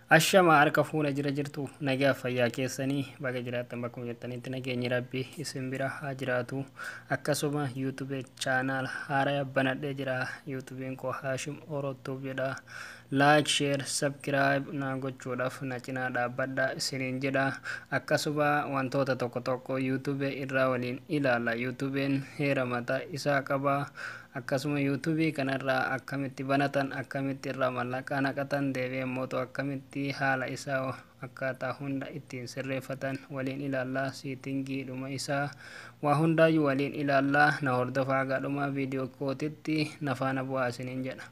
Ashama harka fuula jira jirtu nagaa fayyaa keessanii baga jiraattan bakkuma jirtanitti nageenyi rabbii isin bira haa jiraatu. Akkasuma YouTube channel haaraa banadhee jira. YouTubeen koo Haashim Orottuuf jedha. Like, share, subscribe na gochuudhaaf na cinaa dhaabbadha isiniin jedha. Akkasuma wantoota tokko tokko YouTube irraa waliin ilaalla. YouTubeen heera mataa isaa qaba. Akkasuma YouTube kanarraa akkamitti banatan, akkamitti irraa mallaqa naqatan, deebi'ee immoo akkamitti haala isaa akkaataa hunda ittiin sirreeffatan waliin ilaallaa. Siitingii dhuma isaa waa hundaayyuu waliin ilaallaa. Na hordofaa gadhuma viidiyoo kootitti na faana bu'aa isiniin jedha.